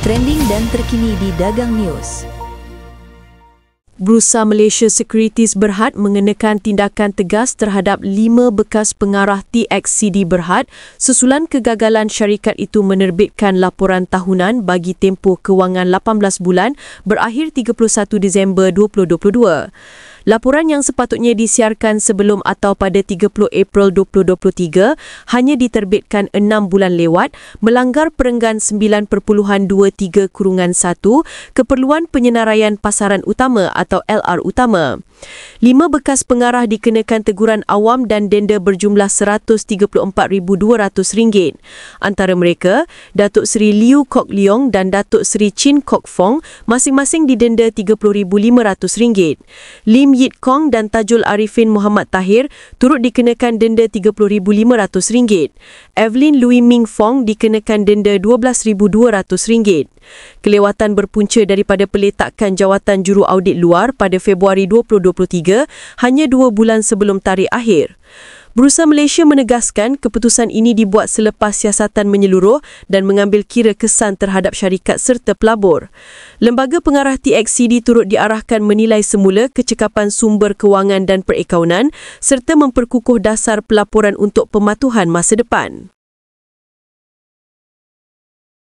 trending dan terkini di Dagang News. Bursa Malaysia Securities Berhad mengenakan tindakan tegas terhadap 5 bekas pengarah TXCD Berhad susulan kegagalan syarikat itu menerbitkan laporan tahunan bagi tempoh kewangan 18 bulan berakhir 31 Disember 2022. Laporan yang sepatutnya disiarkan sebelum atau pada 30 April 2023 hanya diterbitkan 6 bulan lewat melanggar perenggan 9.23/1 keperluan penyenaraian pasaran utama atau LR utama. 5 bekas pengarah dikenakan teguran awam dan denda berjumlah RM134,200. Antara mereka, Datuk Seri Liu Kok Leong dan Datuk Seri Chin Kok Fong masing-masing didenda RM30,500. Lim Yit Kong dan Tajul Arifin Muhammad Tahir turut dikenakan denda RM30,500. Evelyn Louis Ming Fong dikenakan denda RM12,200. Kelewatan berpunca daripada peletakan jawatan juru audit luar pada Februari 2023 hanya 2 bulan sebelum tarikh akhir. Bursa Malaysia menegaskan keputusan ini dibuat selepas siasatan menyeluruh dan mengambil kira kesan terhadap syarikat serta pelabur. Lembaga pengarah TXCD turut diarahkan menilai semula kecekapan sumber kewangan dan perakaunan serta memperkukuh dasar pelaporan untuk pematuhan masa depan.